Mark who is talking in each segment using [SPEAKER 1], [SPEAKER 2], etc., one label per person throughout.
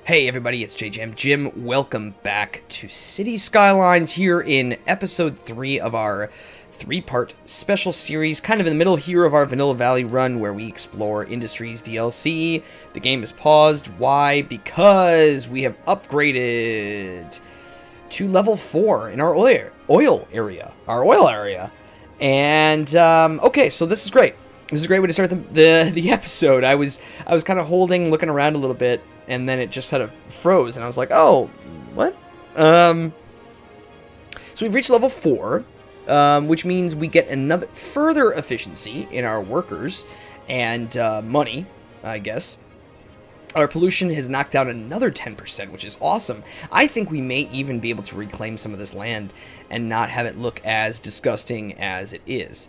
[SPEAKER 1] Hey everybody, it's JJamJim. Welcome back to City Skylines here in episode 3 of our 3-part special series, kind of in the middle here of our Vanilla Valley run where we explore Industries DLC. The game is paused. Why? Because we have upgraded to level 4 in our oil area. And, okay, so this is great. This is a great way to start the episode. I was kind of looking around a little bit, and then it just kind of froze, and I was like, oh, what? So we've reached level 4, which means we get another further efficiency in our workers and money, I guess. Our pollution has knocked down another 10%, which is awesome. I think we may even be able to reclaim some of this land and not have it look as disgusting as it is.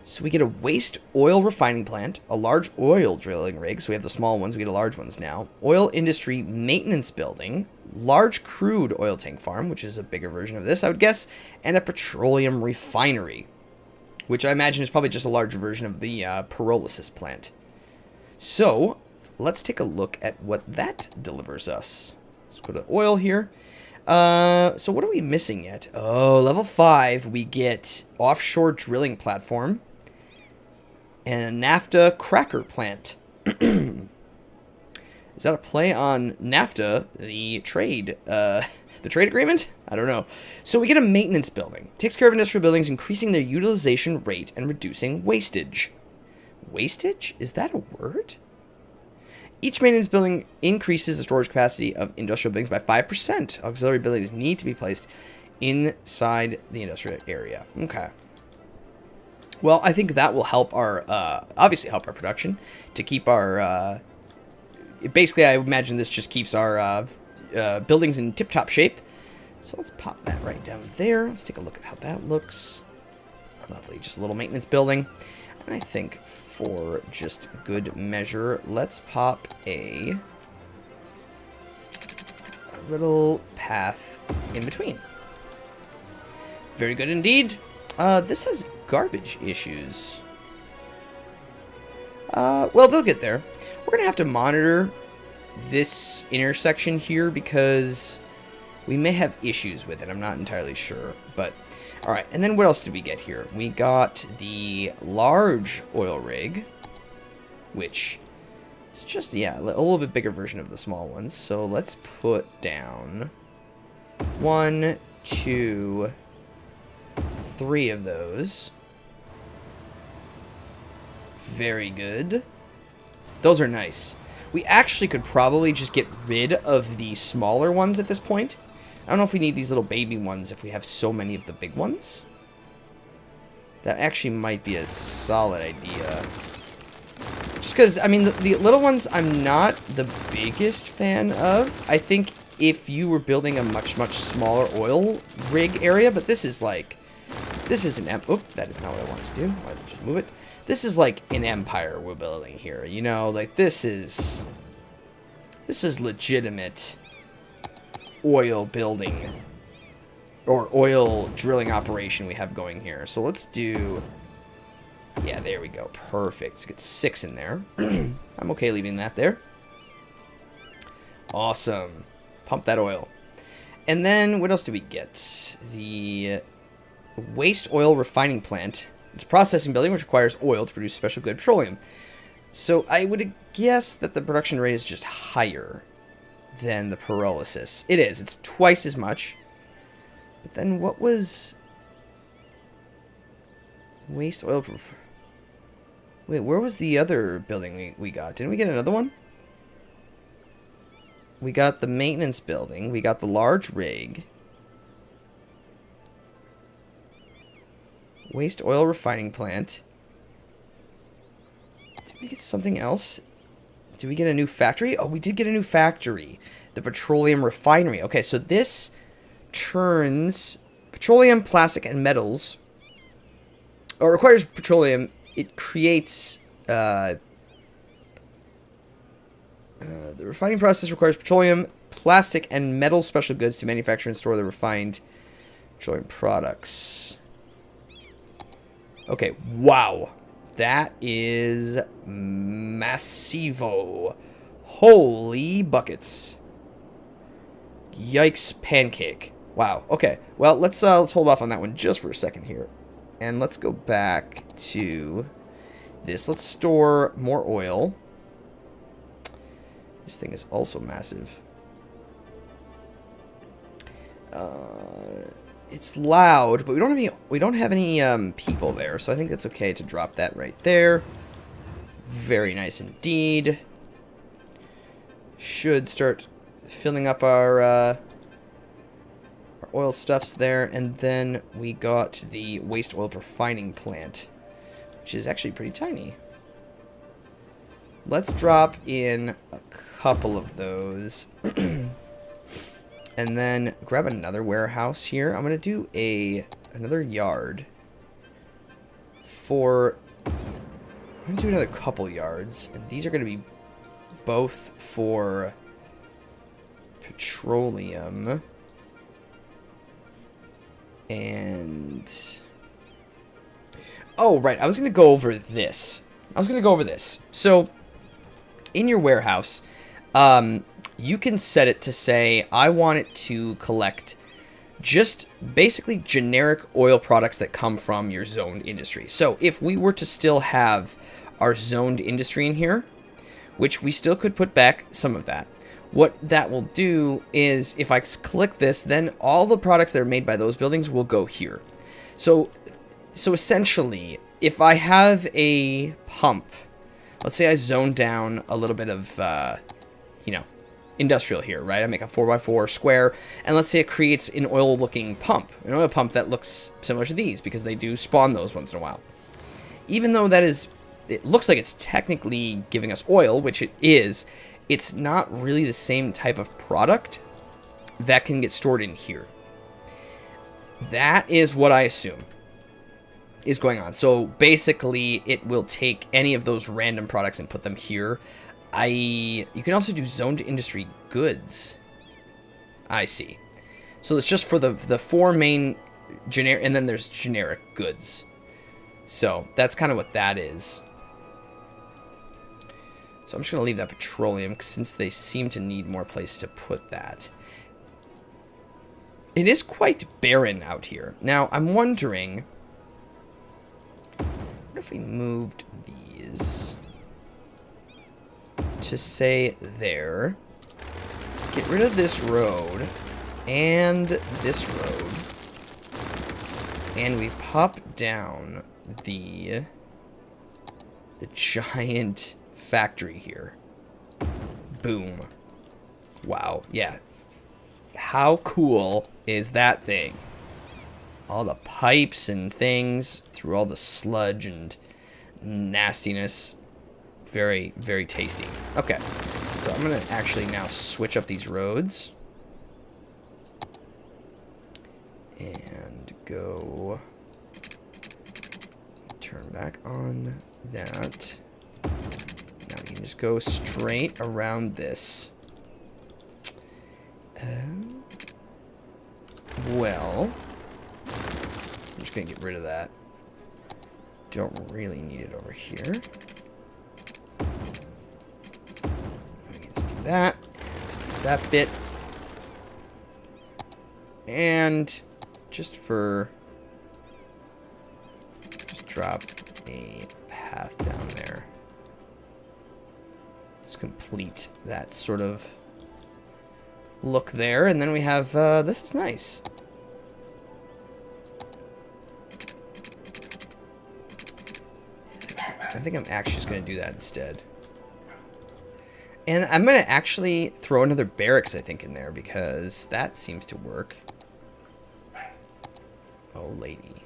[SPEAKER 1] So we get a waste oil refining plant, a large oil drilling rig, so we have the small ones, we get the large ones now, oil industry maintenance building, large crude oil tank farm, which is a bigger version of this, I would guess, and a petroleum refinery, which I imagine is probably just a larger version of the pyrolysis plant. So let's take a look at what that delivers us. Let's go to oil here. So what are we missing yet? Oh, level 5, we get offshore drilling platform and a NAFTA cracker plant. Is that a play on NAFTA, the trade agreement? I don't know. So we get a maintenance building. Takes care of industrial buildings, increasing their utilization rate and reducing wastage. Wastage? Is that a word? Each maintenance building increases the storage capacity of industrial buildings by 5%. Auxiliary buildings need to be placed inside the industrial area. Okay. Well, I think that will help our, obviously help our production to keep our, basically I imagine this just keeps our buildings in tip-top shape. So let's pop that right down there. Let's take a look at how that looks. Lovely, just a little maintenance building. And I think for just good measure, let's pop a little path in between. Very good indeed. This has garbage issues. Well, they'll get there. We're going to have to monitor this intersection here because we may have issues with it. I'm not entirely sure, but all right. And then what else did we get here? We got the large oil rig, which is just, yeah, a little bit bigger version of the small ones. So let's put down 1, 2, 3 of those. Very good. Those are nice. We actually could probably just get rid of the smaller ones at this point. I don't know if we need these little baby ones if we have so many of the big ones. That actually might be a solid idea. Just because, I mean, the little ones I'm not the biggest fan of. I think if you were building a much, much smaller oil rig area, but this is like, this is an, oop, that is not what I wanted to do. Why did I just move it? This is like an empire we're building here, you know, like this is legitimate oil building or oil drilling operation we have going here. So let's do, yeah, there we go. Perfect. Let's get 6 in there. I'm okay leaving that there. Awesome. Pump that oil. And then what else do we get? The waste oil refining plant. It's a processing building which requires oil to produce special good petroleum. So I would guess that the production rate is just higher than the pyrolysis. It is. It's twice as much. But then what was waste oil proof? Wait, where was the other building we got? Didn't we get another one? We got the maintenance building. We got the large rig. Waste oil refining plant. Did we get something else? Did we get a new factory? Oh, we did get a new factory. The Petroleum Refinery. Okay, so this turns petroleum, plastic, and metals. Or requires petroleum. It creates... the refining process requires petroleum, plastic, and metal special goods to manufacture and store the refined petroleum products. Okay, wow. That is massivo. Holy buckets. Yikes, pancake. Wow, okay. Well, let's hold off on that one just for a second here. And let's go back to this. Let's store more oil. This thing is also massive. It's loud, but we don't have any people there, so I think that's okay to drop that right there. Very nice indeed. Should start filling up our oil stuffs there, and then we got the waste oil refining plant, which is actually pretty tiny. Let's drop in a couple of those. And then grab another warehouse here. I'm going to do another yard for... I'm going to do another couple yards. And these are going to be both for petroleum. And... oh, right. I was going to go over this. So, in your warehouse... you can set it to say, I want it to collect just basically generic oil products that come from your zoned industry. So if we were to still have our zoned industry in here, which we still could put back some of that, what that will do is if I click this, then all the products that are made by those buildings will go here. So essentially, if I have a pump, let's say I zone down a little bit of, industrial here, right? I make a 4x4 square, and let's say it creates an oil-looking pump, an oil pump that looks similar to these, because they do spawn those once in a while. Even though it looks like it's technically giving us oil, which it is, it's not really the same type of product that can get stored in here. That is what I assume is going on. So basically, it will take any of those random products and put them here. You can also do zoned industry goods. I see. So it's just for the four main generic, and then there's generic goods. So that's kind of what that is. So I'm just going to leave that petroleum since they seem to need more place to put that. It is quite barren out here. Now, I'm wondering, what if we moved these to say there, get rid of this road and this road, and we pop down the giant factory here. Boom. Wow. Yeah. How cool is that thing? All the pipes and things through all the sludge and nastiness. Very, very tasty. Okay, so I'm going to actually now switch up these roads. And go... turn back on that. Now we can just go straight around this. Well... I'm just going to get rid of that. Don't really need it over here. That bit, and just drop a path down there. Let's complete that sort of look there, and then we have this is nice. I think I'm actually just going to do that instead. And I'm going to actually throw another barracks, I think, in there, because that seems to work. Oh, lady.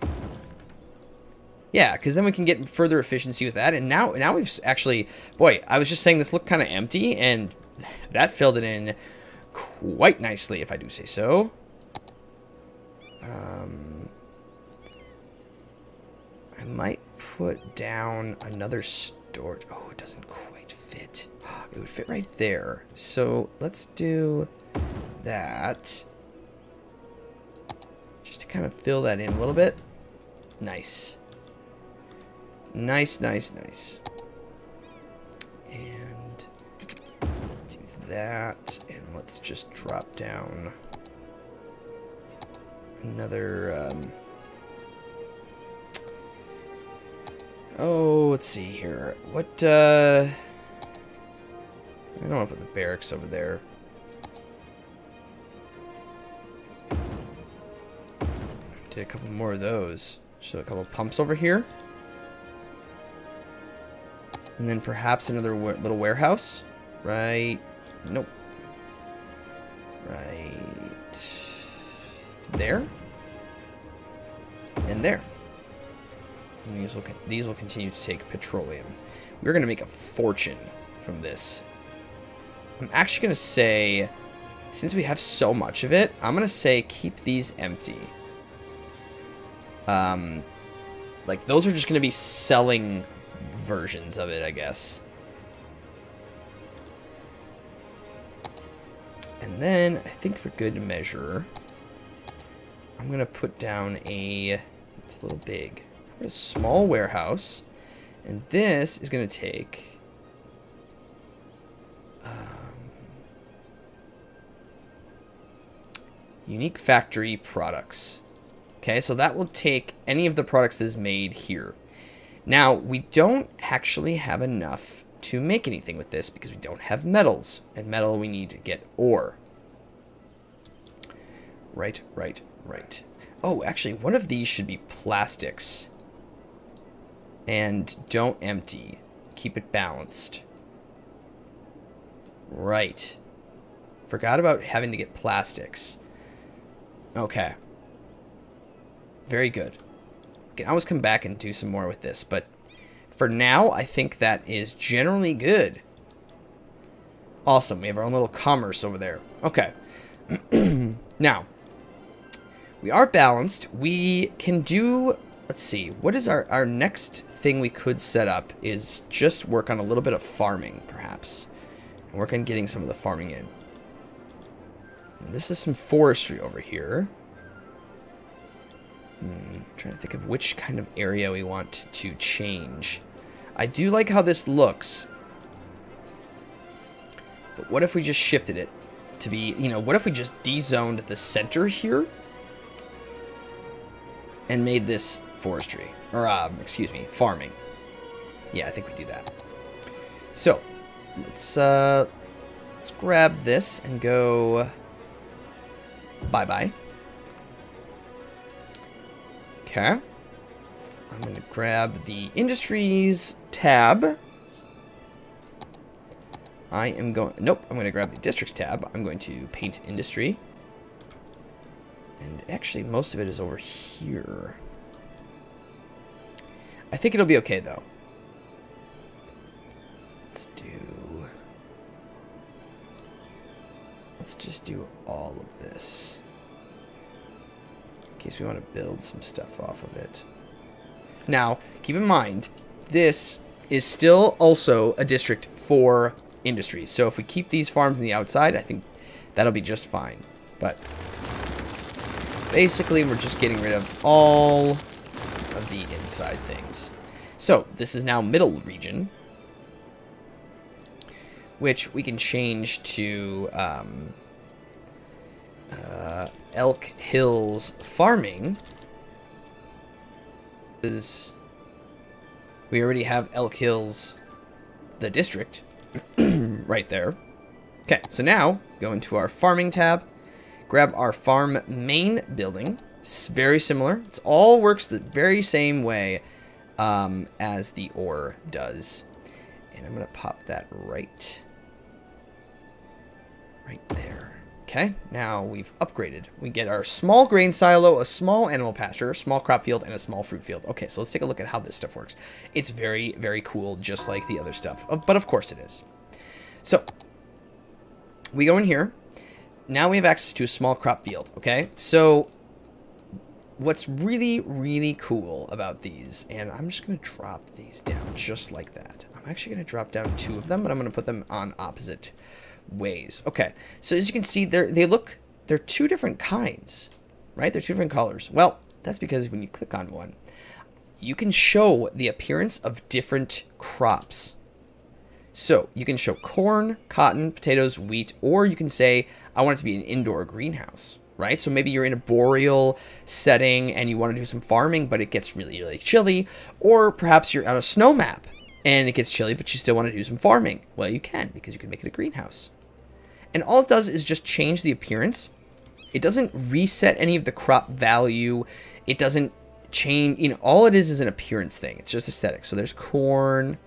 [SPEAKER 1] Yeah, because then we can get further efficiency with that. And now we've actually... boy, I was just saying this looked kind of empty, and that filled it in quite nicely, if I do say so. I might put down another storage... oh, it doesn't quite fit. It would fit right there. So let's do that. Just to kind of fill that in a little bit. Nice. Nice, nice, nice. And do that, and let's just drop down another, oh, let's see here. What, I don't want to put the barracks over there. Did a couple more of those. So a couple pumps over here. And then perhaps another little warehouse. Right. Nope. Right. There. And there. And these will continue to take petroleum. We're going to make a fortune from this. I'm actually going to say, since we have so much of it, I'm going to say keep these empty. Like, those are just going to be selling versions of it, I guess. And then, I think for good measure, I'm going to put down a, it's a little big, a small warehouse. And this is going to take, unique factory products. Okay, so that will take any of the products that is made here. Now, we don't actually have enough to make anything with this because we don't have metals. And metal, we need to get ore. Right. Oh, actually, one of these should be plastics. And don't empty. Keep it balanced. Right. Forgot about having to get plastics. Okay. Very good. We can always come back and do some more with this, but for now, I think that is generally good. Awesome. We have our own little commerce over there. Okay. Now, we are balanced. We can do, let's see, what is our next thing we could set up is just work on a little bit of farming, perhaps. And work on getting some of the farming in. And this is some forestry over here. Trying to think of which kind of area we want to change. I do like how this looks. But what if we just shifted it to be, you know, what if we just de-zoned the center here? And made this forestry. Or, excuse me, farming. Yeah, I think we do that. So, let's grab this and go bye-bye. Okay. I'm going to grab the Industries tab. Nope, I'm going to grab the Districts tab. I'm going to paint Industry. And actually, most of it is over here. I think it'll be okay, though. Let's just do all of this. In case we want to build some stuff off of it. Now, keep in mind, this is still also a district for industry. So if we keep these farms on the outside, I think that'll be just fine. But basically, we're just getting rid of all of the inside things. So this is now middle region, which we can change to Elk Hills Farming. We already have Elk Hills, the district, right there. Okay, so now go into our farming tab, grab our farm main building. It's very similar. It all works the very same way as the ore does. And I'm going to pop that right there. Okay, now we've upgraded. We get our small grain silo, a small animal pasture, small crop field, and a small fruit field. Okay, so let's take a look at how this stuff works. It's very, very cool, just like the other stuff. But of course it is. So, we go in here. Now we have access to a small crop field, okay? So, what's really, really cool about these, and I'm just going to drop these down just like that. I'm actually going to drop down 2 of them, but I'm going to put them on opposite ways. Okay, so as you can see, they're 2 different kinds, right? They're 2 different colors. Well, that's because when you click on one, you can show the appearance of different crops. So you can show corn, cotton, potatoes, wheat, or you can say, I want it to be an indoor greenhouse, right? So maybe you're in a boreal setting and you want to do some farming, but it gets really, really chilly. Or perhaps you're on a snow map and it gets chilly, but you still want to do some farming. Well, you can, because you can make it a greenhouse. And all it does is just change the appearance. It doesn't reset any of the crop value. It doesn't change, all it is an appearance thing. It's just aesthetic. So there's corn,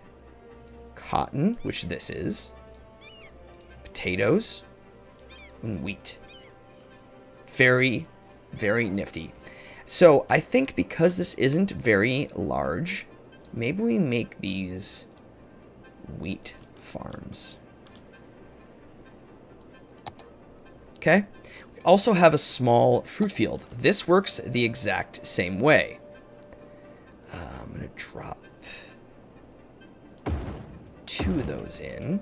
[SPEAKER 1] cotton, which this is, potatoes, and wheat. Very, very nifty. So I think because this isn't very large, maybe we make these wheat farms. Okay. We also have a small fruit field. This works the exact same way. I'm going to drop 2 of those in.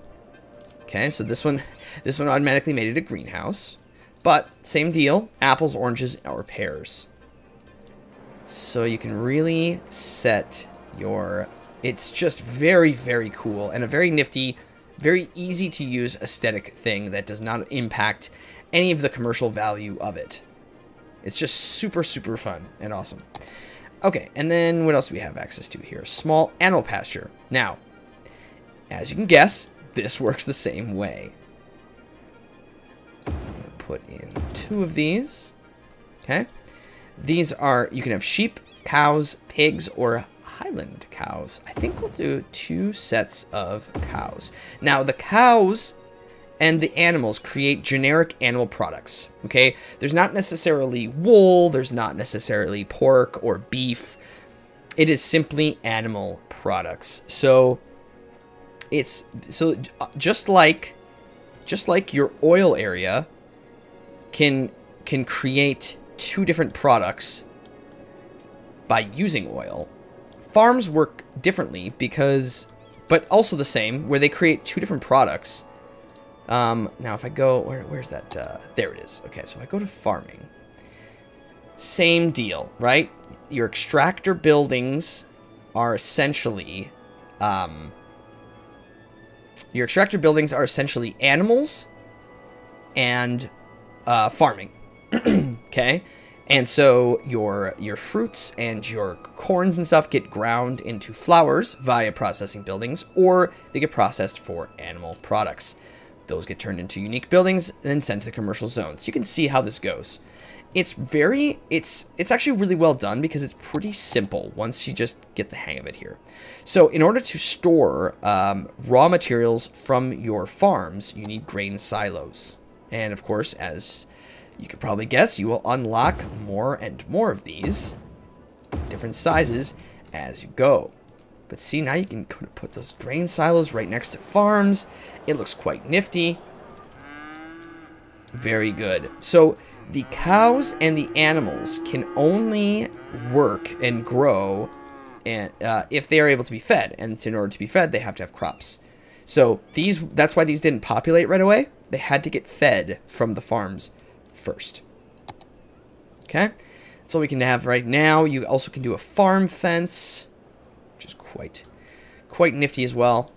[SPEAKER 1] Okay, so this one automatically made it a greenhouse. But same deal, apples, oranges, or pears. So you can really set your... It's just very, very cool and a very nifty, very easy to use aesthetic thing that does not impact any of the commercial value of it. It's just super, super fun and awesome. Okay, and then what else do we have access to here? Small animal pasture. Now, as you can guess, this works the same way. I'm going to put in 2 of these. Okay. These are, you can have sheep, cows, pigs, or Highland cows. I think we'll do 2 sets of cows. Now, the cows and the animals create generic animal products, okay? There's not necessarily wool, there's not necessarily pork or beef. It is simply animal products. So it's just like your oil area can create 2 different products by using oil. Farms work differently but also the same, where they create 2 different products. Now if I go, where's that? There it is. Okay, so if I go to farming, same deal, right? Your extractor buildings are essentially, animals and farming. Okay, and so your fruits and your corns and stuff get ground into flours via processing buildings, or they get processed for animal products. Those get turned into unique buildings and then sent to the commercial zones. You can see how this goes. It's actually really well done because it's pretty simple once you just get the hang of it here. So in order to store raw materials from your farms, you need grain silos. And of course, as you could probably guess, you will unlock more and more of these, different sizes, as you go. But see, now you can put those grain silos right next to farms. It looks quite nifty. Very good. So the cows and the animals can only work and grow and if they are able to be fed. And in order to be fed, they have to have crops. So that's why these didn't populate right away. They had to get fed from the farms first. Okay? That's all we can have right now. You also can do a farm fence, which is quite nifty as well.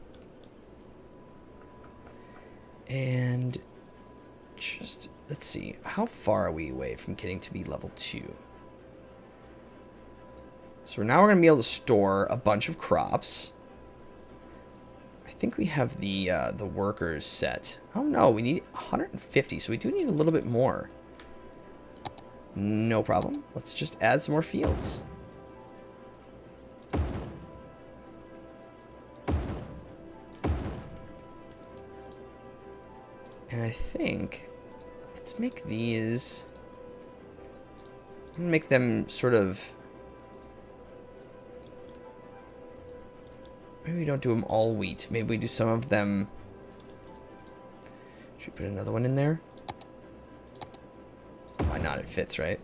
[SPEAKER 1] And just, let's see, how far are we away from getting to be level 2? So now we're going to be able to store a bunch of crops. I think we have the workers set. Oh no, we need 150, so we do need a little bit more. No problem. Let's just add some more fields. And I think, let's make these, I'm going to make them sort of, maybe we don't do them all wheat. Maybe we do some of them, should we put another one in there? Why not? It fits, right?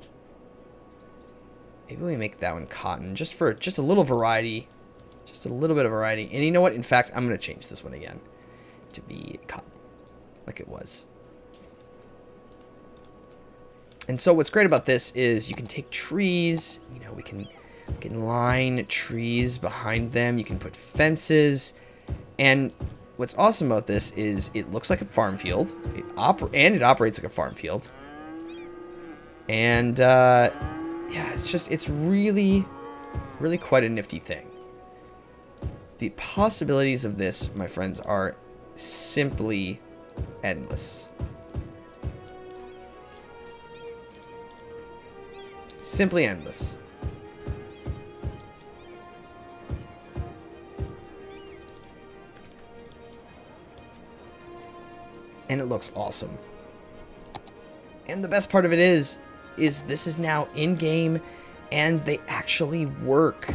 [SPEAKER 1] Maybe we make that one cotton, just a little variety, just a little bit of variety. And you know what? In fact, I'm going to change this one again to be cotton, like it was. And so what's great about this is you can take trees, you know, we can line trees behind them. You can put fences, and what's awesome about this is it looks like a farm field. It operates like a farm field. And, yeah, it's really, really quite a nifty thing. The possibilities of this, my friends, are simply endless. Simply endless. And it looks awesome. And the best part of it is this is now in-game, and they actually work.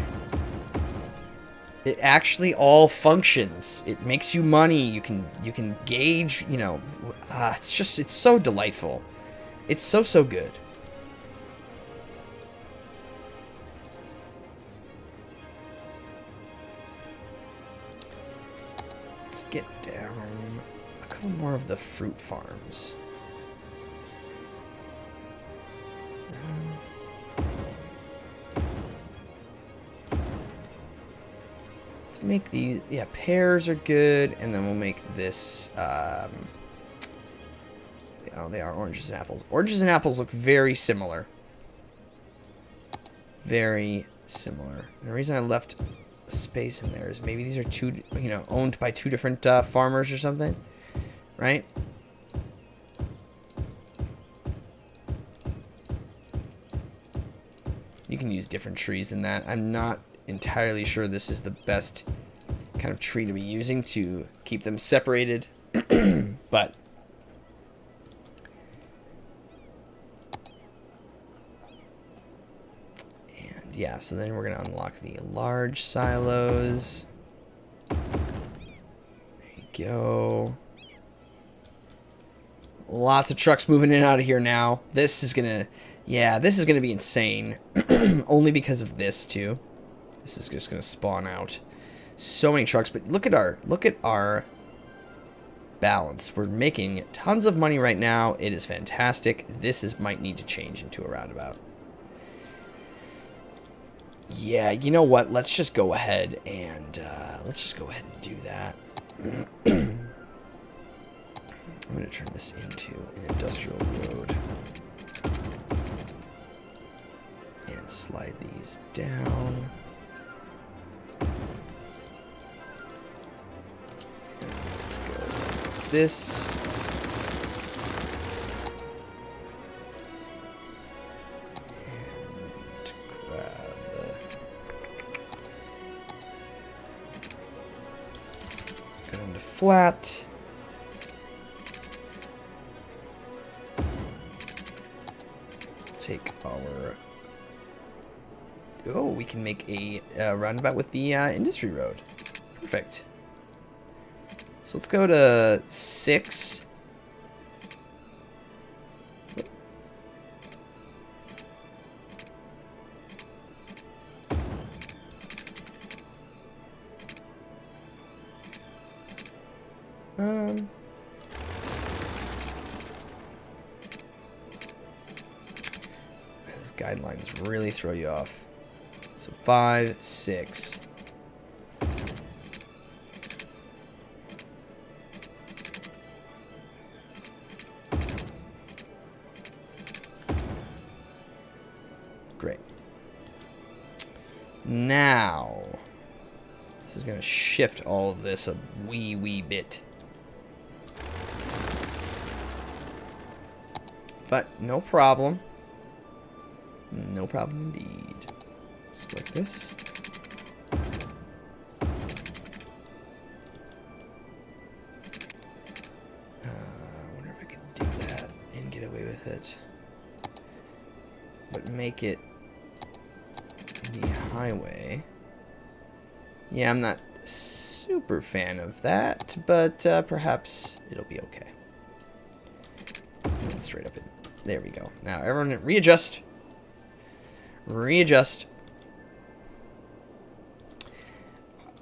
[SPEAKER 1] It actually all functions. It makes you money. You can gauge, you know, it's so delightful. It's so good. Let's get down a couple more of the fruit farms. Let's make these, yeah, pears are good, and then we'll make this, oh, they are oranges and apples. Oranges and apples look very similar. Very similar. And the reason I left space in there is maybe these are two, you know, owned by two different farmers or something, right? You can use different trees than that. I'm not entirely sure this is the best kind of tree to be using to keep them separated, but yeah, so then we're going to unlock the large silos. There you go. Lots of trucks moving in and out of here now. This is going to, yeah, this is going to be insane. Only because of this, too. This is just going to spawn out so many trucks. But look at our balance. We're making tons of money right now. It is fantastic. This might need to change into a roundabout. Yeah, you know what? Let's just go ahead and do that. I'm going to turn this into an industrial road. And slide these down. And let's go like this. Flat. Take our... Oh, we can make a roundabout with the industry road. Perfect. So let's go to 6. These guidelines really throw you off. So 5, 6. Great. Now, this is going to shift all of this a wee bit. But no problem. No problem indeed. Let's go like this. I wonder if I could do that and get away with it. But make it the highway. Yeah, I'm not super fan of that, but perhaps it'll be okay. And straight up in. There we go. Now everyone readjust. Readjust.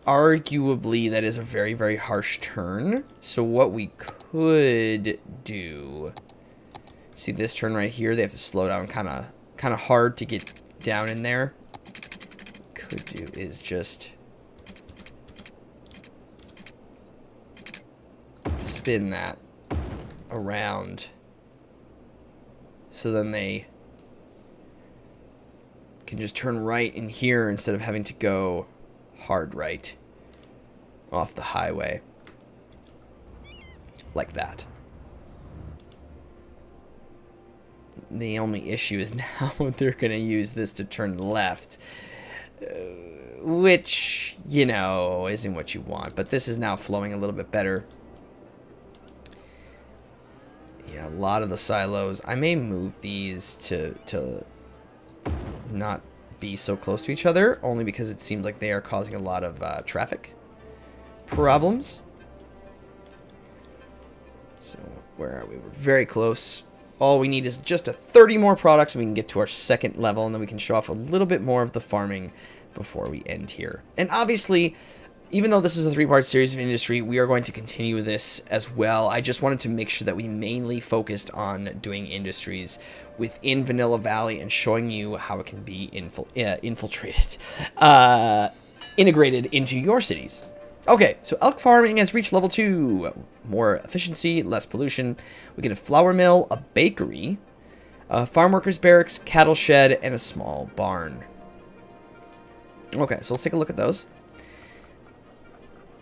[SPEAKER 1] Arguably, that is a very, very harsh turn. So what we could do... See this turn right here? They have to slow down kind of hard to get down in there. Could do is just... spin that around. So then they can just turn right in here instead of having to go hard right off the highway. Like that. The only issue is now they're going to use this to turn left. Which, you know, isn't what you want. But this is now flowing a little bit better. Yeah, a lot of the silos. I may move these to not be so close to each other. Only because it seems like they are causing a lot of traffic problems. So, where are we? We're very close. All we need is just 30 more products and we can get to our second level, and then we can show off a little bit more of the farming before we end here. And obviously, even though this is a 3-part series of industry, we are going to continue this as well. I just wanted to make sure that we mainly focused on doing industries within Vanilla Valley and showing you how it can be integrated into your cities. Okay, so elk farming has reached level 2. More efficiency, less pollution. We get a flour mill, a bakery, a farm workers barracks, cattle shed, and a small barn. Okay, so let's take a look at those.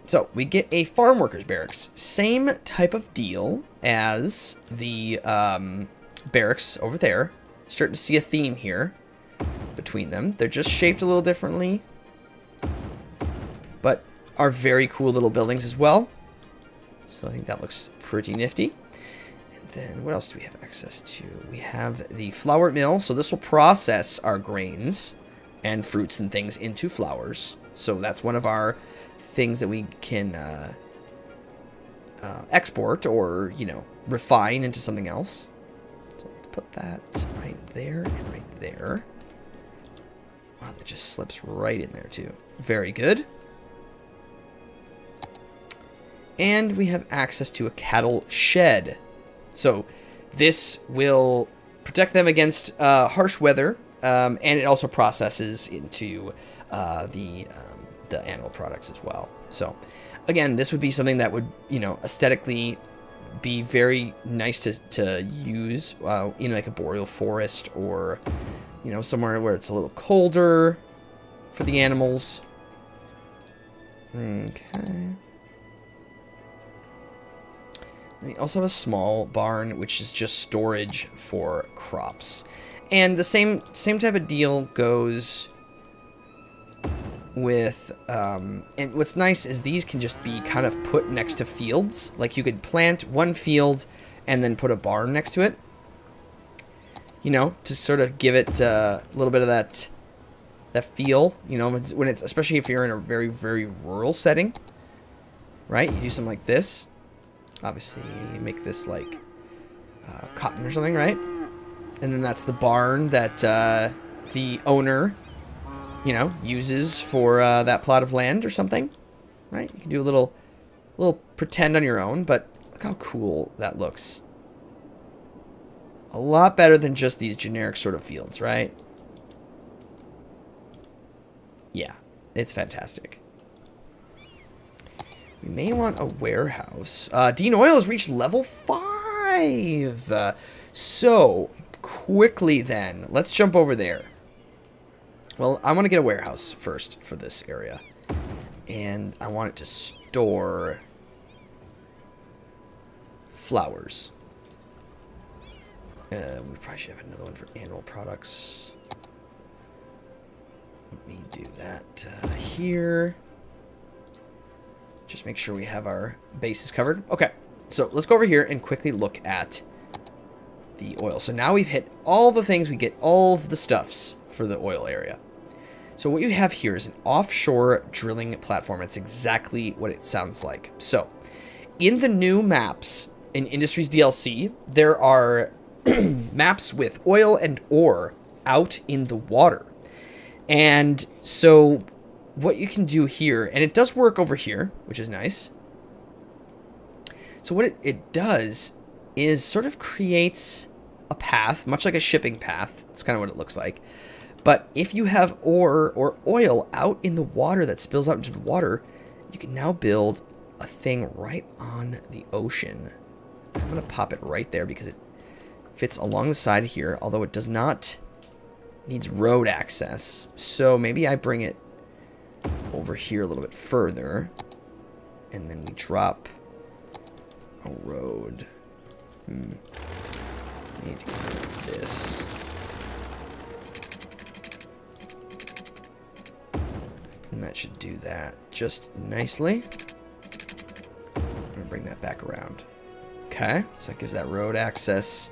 [SPEAKER 1] So we get a farm workers barracks. Same type of deal as the barracks over there. Starting to see a theme here between them. They're just shaped a little differently, but are very cool little buildings as well. So I think that looks pretty nifty. And then what else do we have access to? We have the flour mill. So this will process our grains and fruits and things into flours. So that's one of our things that we can export or, you know, refine into something else. So let's put that right there and right there. Wow, that just slips right in there too. Very good. And we have access to a cattle shed. So this will protect them against harsh weather, and it also processes into the animal products as well. So again, this would be something that would, you know, aesthetically be very nice to use in like a boreal forest, or, you know, somewhere where it's a little colder for the animals. Okay. We also have a small barn, which is just storage for crops. And the same type of deal goes with, and what's nice is these can just be kind of put next to fields. Like you could plant one field and then put a barn next to it. You know, to sort of give it a little bit of that feel, you know, when it's, especially if you're in a very, very rural setting, right? You do something like this. Obviously, make this like cotton or something, right? And then that's the barn that the owner, you know, uses for that plot of land or something, right? You can do a little pretend on your own, but look how cool that looks. A lot better than just these generic sort of fields, right? Yeah, it's fantastic. We may want a warehouse. Dean Oil has reached level 5. So, quickly then, let's jump over there. Well, I want to get a warehouse first for this area. And I want it to store flowers. We probably should have another one for animal products. Let me do that here. Just make sure we have our bases covered. Okay, so let's go over here and quickly look at the oil. So now we've hit all the things. We get all of the stuffs for the oil area. So what you have here is an offshore drilling platform. It's exactly what it sounds like. So in the new maps in Industries DLC, there are maps with oil and ore out in the water. And so what you can do here, and it does work over here, which is nice. So what it does is sort of creates a path, much like a shipping path. That's kind of what it looks like. But if you have ore or oil out in the water that spills out into the water, you can now build a thing right on the ocean. I'm going to pop it right there because it fits along the side here, although it does not needs road access. So maybe I bring it over here a little bit further, and then we drop a road. We need to get rid of this. And that should do that just nicely. I'm going to bring that back around. Okay, so that gives that road access.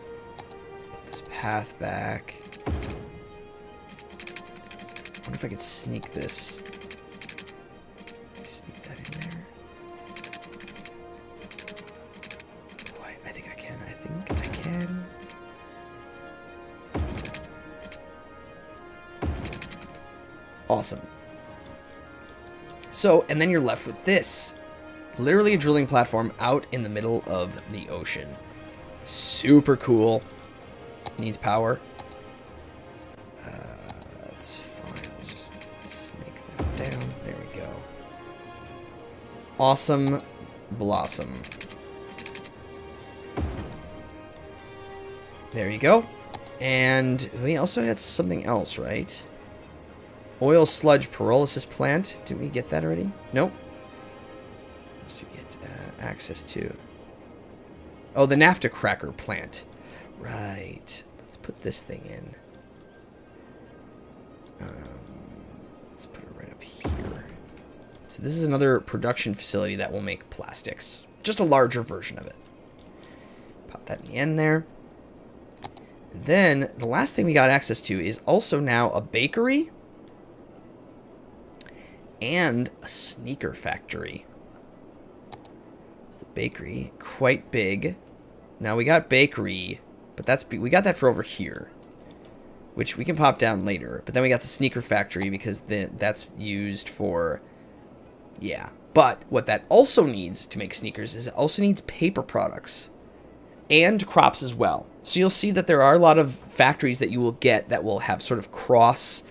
[SPEAKER 1] Put this path back. I wonder if I could sneak this. Sneak that in there. Oh, I think I can. I think I can. Awesome. So, and then you're left with this. Literally a drilling platform out in the middle of the ocean. Super cool. Needs power. That's fine. Let's just sneak that down. There we go. Awesome blossom. There you go. And we also had something else, right? Oil sludge pyrolysis plant. Didn't we get that already? Nope. What else do we get access to? Oh, the naphtha cracker plant. Right. Let's put this thing in. Let's put it right up here. So this is another production facility that will make plastics. Just a larger version of it. Pop that in the end there. Then the last thing we got access to is also now a bakery and a sneaker factory. It's the bakery, quite big. Now we got bakery, but we got that for over here, which we can pop down later. But then we got the sneaker factory because that's used for, yeah. But what that also needs to make sneakers is it also needs paper products and crops as well. So you'll see that there are a lot of factories that you will get that will have sort of cross,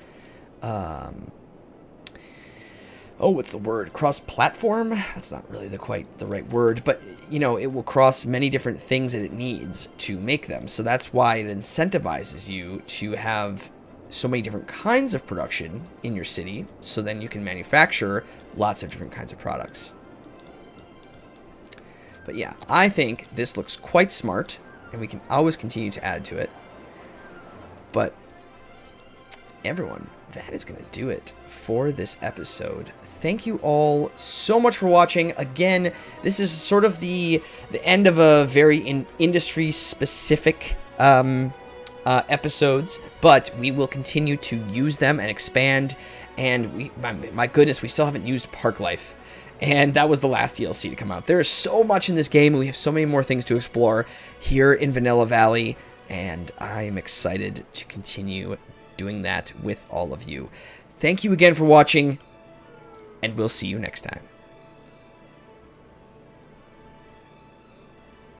[SPEAKER 1] what's the word? Cross-platform? That's not really quite the right word, but, you know, it will cross many different things that it needs to make them. So that's why it incentivizes you to have so many different kinds of production in your city, so then you can manufacture lots of different kinds of products. But yeah, I think this looks quite smart, and we can always continue to add to it. But everyone, that is going to do it for this episode. Thank you all so much for watching. Again, this is sort of the end of a very industry-specific episodes, but we will continue to use them and expand. And my goodness, we still haven't used Park Life. And that was the last DLC to come out. There is so much in this game, and we have so many more things to explore here in Vanilla Valley, and I am excited to continue doing that with all of you. Thank you again for watching, and we'll see you next time.